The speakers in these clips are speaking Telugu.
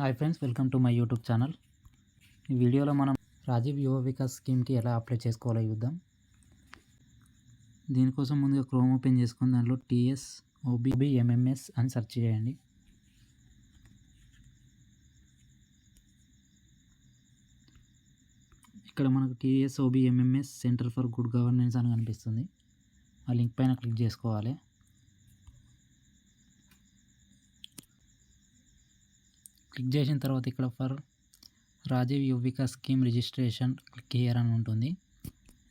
Hi friends, welcome to my YouTube channel. ఈ వీడియోలో మనం రాజీవ్ యువ వికాస్ స్కీమ్కి ఎలా అప్లై చేసుకోవాలో చూద్దాం. దీనికోసం ముందుగా క్రోమ్ ఓపెన్ చేసుకుని దాంట్లో TSOBMMS అని సెర్చ్ చేయండి. ఇక్కడ మనకు TSOBMMS centre for good governance అని కనిపిస్తుంది. ఆ లింక్ పైన క్లిక్ చేసుకోవాలి. క్లిక్ చేసిన తర్వాత ఇక్కడ for Rajiv Yuva Vikas scheme registration click here అని ఉంటుంది.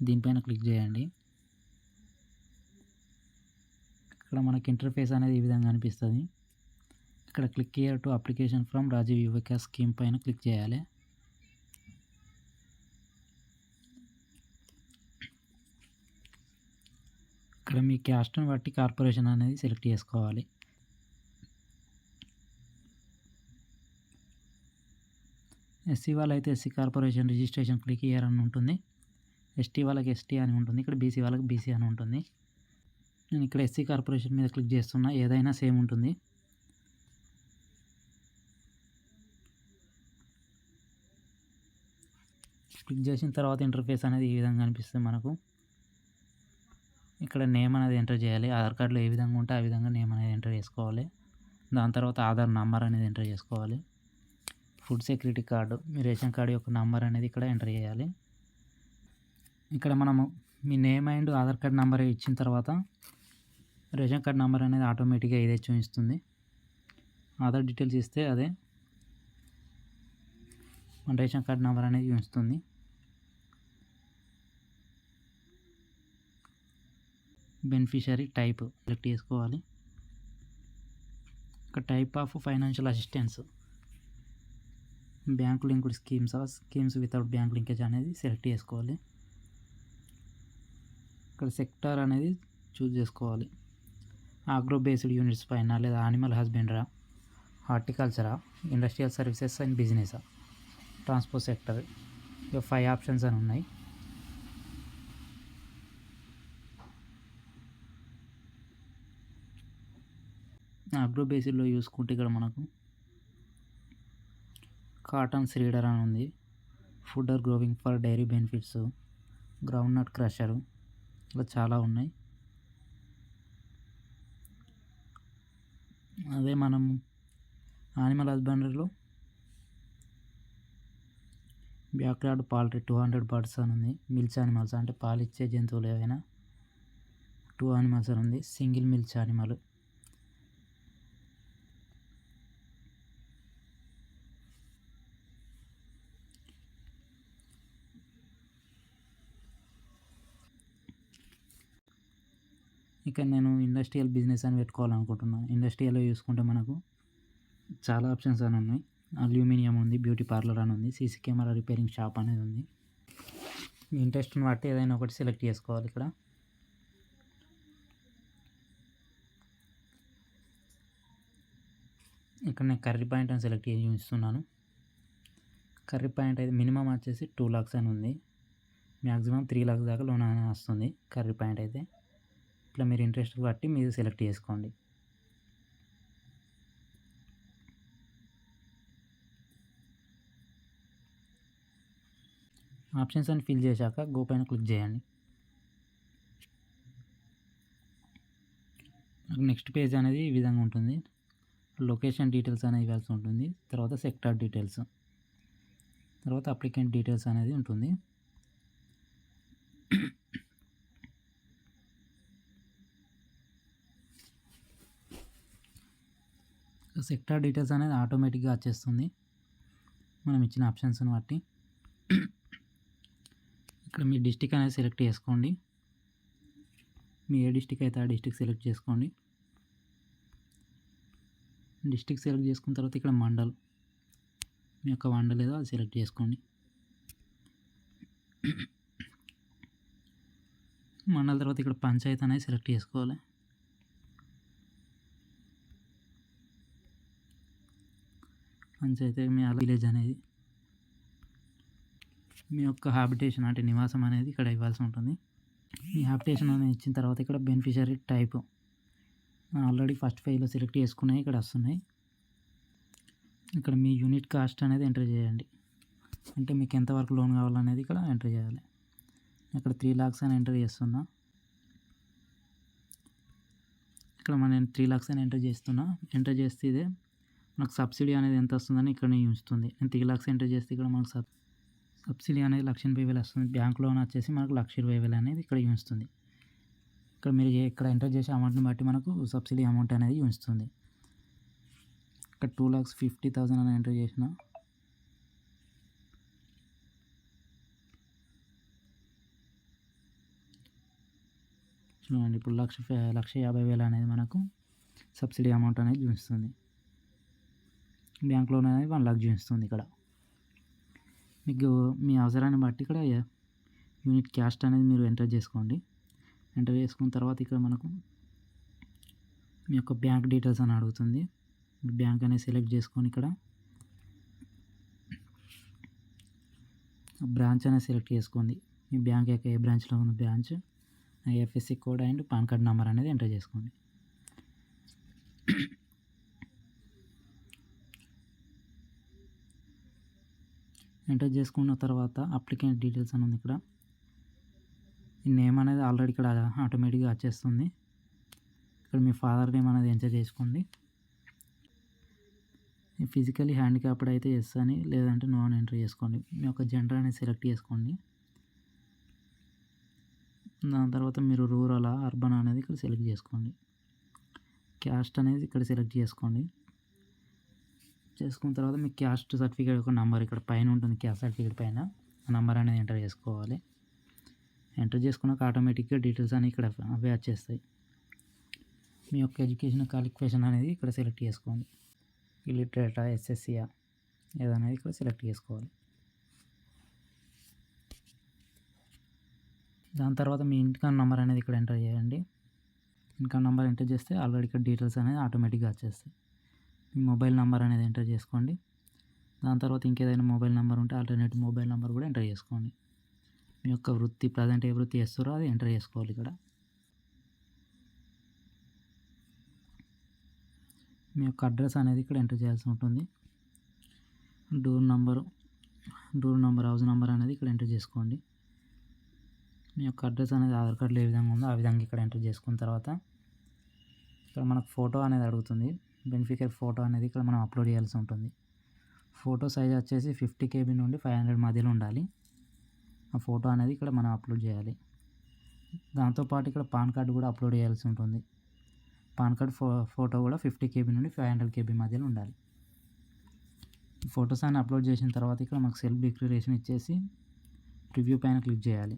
దీనిపైన క్లిక్ చేయండి. ఇక్కడ మనకి ఇంటర్ఫేస్ అనేది ఈ విధంగా అనిపిస్తుంది. ఇక్కడ click here to application from Rajiv Yuva Vikas scheme పైన క్లిక్ చేయాలి. ఇక్కడ మీ క్యాస్ట్ని బట్టి కార్పొరేషన్ అనేది సెలెక్ట్ చేసుకోవాలి. ఎస్సీ వాళ్ళైతే SC corporation registration click here అని ఉంటుంది. ఎస్టీ వాళ్ళకి ఎస్టీ అని ఉంటుంది. ఇక్కడ బీసీ వాళ్ళకి బీసీ అని ఉంటుంది. నేను ఇక్కడ ఎస్సీ కార్పొరేషన్ మీద క్లిక్ చేస్తున్నా. ఏదైనా సేమ్ ఉంటుంది. క్లిక్ చేసిన తర్వాత ఇంటర్ఫేస్ అనేది ఈ విధంగా అనిపిస్తుంది మనకు. ఇక్కడ నేమ్ అనేది ఎంటర్ చేయాలి. ఆధార్ కార్డులో ఏ విధంగా ఉంటే ఆ విధంగా నేమ్ అనేది ఎంటర్ చేసుకోవాలి. దాని తర్వాత ఆధార్ నంబర్ అనేది ఎంటర్ చేసుకోవాలి. ఫుడ్ సెక్యూరిటీ కార్డు, మీ రేషన్ కార్డు యొక్క నంబర్ అనేది ఇక్కడ ఎంటర్ చేయాలి. ఇక్కడ మనము మీ name and Aadhaar card number ఇచ్చిన తర్వాత రేషన్ కార్డ్ నెంబర్ అనేది ఆటోమేటిక్గా ఇదే చూపిస్తుంది. ఆధార్ డీటెయిల్స్ ఇస్తే అదే మన రేషన్ కార్డ్ నెంబర్ అనేది చూపిస్తుంది. బెనిఫిషరీ టైప్ సెలెక్ట్ చేసుకోవాలి. ఇక్కడ type of financial assistance, bank linked schemes without bank linkage అనేది సెలెక్ట్ చేసుకోవాలి. ఇక్కడ సెక్టార్ అనేది చూస్ చేసుకోవాలి. ఆగ్రో బేస్డ్ యూనిట్స్ పైన, లేదా యానిమల్ హస్బెండరా, హార్టికల్చరా, ఇండస్ట్రియల్ సర్వీసెస్ అండ్ బిజినెసా, ట్రాన్స్పోర్ట్ సెక్టర్, ఇక 5 ఆప్షన్స్ అని ఉన్నాయి. ఆగ్రో బేస్డ్లో చూసుకుంటే ఇక్కడ మనకు కాటన్ సీడర్ అని ఉంది. Fodder growing for dairy benefits, ground nut crusher, ఇలా చాలా ఉన్నాయి. అదే మనం యానిమల్ హస్బెండరీలో బ్యాక్యార్డ్ పౌల్ట్రీ 200 బర్డ్స్ అని ఉంది. మిల్చ్ యానిమల్స్ అంటే పాలిచ్చే జంతువులు ఏవైనా 2 యానిమల్స్ అని ఉంది. సింగిల్ మిల్చ్ యానిమల్, ఇక నేను ఇండస్ట్రియల్ బిజినెస్ అని పెట్టుకోవాలనుకుంటున్నాను. ఇండస్ట్రియల్లో చూసుకుంటే మనకు చాలా ఆప్షన్స్ అని ఉన్నాయి. అల్యూమినియం ఉంది, బ్యూటీ పార్లర్ అని ఉంది, సీసీ కెమెరా రిపేరింగ్ షాప్ అనేది ఉంది. మీ ఇంట్రెస్ట్ని బట్టి ఏదైనా ఒకటి సెలెక్ట్ చేసుకోవాలి. ఇక్కడ నేను కర్రీ పాయింట్ అని సెలెక్ట్ చేసి చూపిస్తున్నాను. కర్రీ పాయింట్ అయితే మినిమం వచ్చేసి 2 lakhs అని ఉంది. మ్యాక్సిమం 3 lakhs దాకా లోన్ అనేది వస్తుంది కర్రీ పాయింట్ అయితే. ఇట్లా మీరు ఇంట్రెస్ట్ బట్టి మీరు సెలెక్ట్ చేసుకోండి. ఆప్షన్స్ అని ఫిల్ చేశాక గో పైన క్లిక్ చేయండి. నెక్స్ట్ పేజ్ అనేది ఈ విధంగా ఉంటుంది. లొకేషన్ డీటెయిల్స్ అనేది ఇవ్వాల్సి ఉంటుంది. తర్వాత సెక్టార్ డీటెయిల్స్, తర్వాత అప్లికెంట్ డీటెయిల్స్ అనేది ఉంటుంది. సెక్టార్ డీటెయిల్స్ అనేది ఆటోమేటిక్గా వచ్చేస్తుంది మనం ఇచ్చిన ఆప్షన్స్ని బట్టి. ఇక్కడ మీ డిస్టిక్ అనేది సెలెక్ట్ చేసుకోండి. మీ ఏ డిస్టిక్ అయితే ఆ డిస్టిక్ సెలెక్ట్ చేసుకోండి. డిస్టిక్ సెలెక్ట్ చేసుకున్న తర్వాత ఇక్కడ మండల్, మీ యొక్క మండల్ ఏదో అది సెలెక్ట్ చేసుకోండి. మండల్ తర్వాత ఇక్కడ పంచాయతీ అనేది సెలెక్ట్ చేసుకోవాలి. పంచాయతీ మీ విలేజ్ అనేది, మీ యొక్క హ్యాబిటేషన్ అంటే నివాసం అనేది ఇక్కడ ఇవ్వాల్సి ఉంటుంది. మీ హ్యాబిటేషన్ అనేది ఇచ్చిన తర్వాత ఇక్కడ బెనిఫిషరీ టైప్ ఆల్రెడీ ఫస్ట్ ఫైల్లో సెలెక్ట్ చేసుకున్నాయి ఇక్కడ వస్తున్నాయి. ఇక్కడ మీ యూనిట్ కాస్ట్ అనేది ఎంటర్ చేయండి. అంటే మీకు ఎంతవరకు లోన్ కావాలనేది ఇక్కడ ఎంటర్ చేయాలి. ఇక్కడ 3 lakhs అని ఎంటర్ చేస్తున్నా. ఇక్కడ నేను 3 lakhs అని ఎంటర్ చేస్తున్నా. ఎంటర్ చేస్తే ఇదే మనకు సబ్సిడీ అనేది ఎంత వస్తుందని ఇక్కడ ఉంచుతుంది. నేను 3 lakhs ఎంటర్ చేస్తే ఇక్కడ మనకు సబ్సిడీ అనేది 1,80,000 వస్తుంది. బ్యాంక్ లోన్ వచ్చేసి మనకు 1,20,000 అనేది ఇక్కడ ఉంచుతుంది. ఇక్కడ మీరు ఇక్కడ ఎంటర్ చేసే అమౌంట్ని బట్టి మనకు సబ్సిడీ అమౌంట్ అనేది ఉంచుతుంది. ఇక్కడ 2,50,000 అని ఎంటర్ చేసిన. చూడండి ఇప్పుడు 1,50,000 అనేది మనకు సబ్సిడీ అమౌంట్ అనేది చూపిస్తుంది. బ్యాంక్ లోన్ అనేది 1 lakh చూపిస్తుంది. ఇక్కడ మీకు మీ అవసరాన్ని బట్టి ఇక్కడ యూనిట్ క్యాస్ట్ అనేది మీరు ఎంటర్ చేసుకోండి. ఎంటర్ చేసుకున్న తర్వాత ఇక్కడ మనకు మీ యొక్క బ్యాంక్ డీటెయిల్స్ అని అడుగుతుంది. బ్యాంక్ అనేది సెలెక్ట్ చేసుకొని ఇక్కడ బ్రాంచ్ అనేది సెలెక్ట్ చేసుకోండి. మీ బ్యాంక్ యొక్క ఏ బ్రాంచ్లో ఉన్న branch, IFSC code and pan card number అనేది ఎంటర్ చేసుకోండి. ఎంటర్ చేసుకున్న తర్వాత అప్లికెంట్ డీటెయిల్స్ అని ఉంది. ఇక్కడ ఈ నేమ్ అనేది ఆల్రెడీ ఇక్కడ ఆటోమేటిక్గా వచ్చేస్తుంది. ఇక్కడ మీ ఫాదర్ నేమ్ అనేది ఎంటర్ చేసుకోండి. ఫిజికలీ హ్యాండిక్యాప్డ్ అయితే ఎస్ అని, లేదంటే నో అని ఎంటర్ చేసుకోండి. మీ యొక్క జెండర్ అనేది సెలెక్ట్ చేసుకోండి. దాని తర్వాత మీరు రూరల్ అర్బన్ అనేది ఇక్కడ సెలెక్ట్ చేసుకోండి. క్యాస్ట్ అనేది ఇక్కడ సెలెక్ట్ చేసుకోండి. చేసుకున్న తర్వాత మీ క్యాస్ట్ సర్టిఫికేట్ యొక్క నెంబర్ ఇక్కడ పైన ఉంటుంది. క్యాస్ట్ సర్టిఫికేట్ పైన ఆ నెంబర్ అనేది ఎంటర్ చేసుకోవాలి. ఎంటర్ చేసుకున్నాక ఆటోమేటిక్గా డీటెయిల్స్ అని ఇక్కడ అవే వచ్చేస్తాయి. మీ యొక్క ఎడ్యుకేషన్ క్వాలిఫికేషన్ అనేది ఇక్కడ సెలెక్ట్ చేసుకోండి. ఇలిటరేటా, ఎస్ఎస్సియా ఏదనేది ఇక్కడ సెలెక్ట్ చేసుకోవాలి. దాని తర్వాత మీ ఇన్కమ్ నెంబర్ అనేది ఇక్కడ ఎంటర్ చేయండి. ఇన్కమ్ నెంబర్ ఎంటర్ చేస్తే ఆల్రెడీ ఇక్కడ డీటెయిల్స్ అనేది ఆటోమేటిక్గా వచ్చేస్తాయి. మీ మొబైల్ నెంబర్ అనేది ఎంటర్ చేసుకోండి. దాని తర్వాత ఇంకేదైనా మొబైల్ నెంబర్ ఉంటే ఆల్టర్నేటివ్ మొబైల్ నెంబర్ కూడా ఎంటర్ చేసుకోండి. మీ యొక్క వృత్తి ప్రజెంట్ ఏ వృత్తి చేస్తారో అది ఎంటర్ చేసుకోవాలి. ఇక్కడ మీ యొక్క అడ్రస్ అనేది ఇక్కడ ఎంటర్ చేయాల్సి ఉంటుంది. డోర్ నంబర్, హౌస్ నెంబర్ అనేది ఇక్కడ ఎంటర్ చేసుకోండి. మీ యొక్క అడ్రస్ అనేది ఆధార్ కార్డులో ఏ విధంగా ఉందో ఆ విధంగా ఇక్కడ ఎంటర్ చేసుకున్న తర్వాత ఇక్కడ మనకు ఫోటో అనేది అడుగుతుంది. బెనిఫిషియరీ ఫోటో అనేది ఇక్కడ మనం అప్లోడ్ చేయాల్సి ఉంటుంది. ఫోటో సైజ్ వచ్చేసి 50 KB నుండి 500 మధ్యలో ఉండాలి. ఆ ఫోటో అనేది ఇక్కడ మనం అప్లోడ్ చేయాలి. దాంతోపాటు ఇక్కడ పాన్ కార్డు కూడా అప్లోడ్ చేయాల్సి ఉంటుంది. పాన్ కార్డ్ ఫోటో కూడా 50 KB నుండి 500 KB మధ్యలో ఉండాలి. ఫొటోస్ అన్ని అప్లోడ్ చేసిన తర్వాత ఇక్కడ మాకు సెల్ఫ్ డిక్లరేషన్ ఇచ్చేసి ప్రివ్యూ పైన క్లిక్ చేయాలి.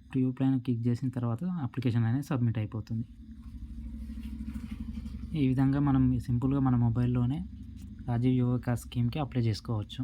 ప్రివ్యూ పైన క్లిక్ చేసిన తర్వాత అప్లికేషన్ అనేది సబ్మిట్ అయిపోతుంది. ఈ విధంగా మనం సింపుల్గా మన మొబైల్లోనే రాజీవ్ యువ వికాస్ స్కీమ్కి అప్లై చేసుకోవచ్చు.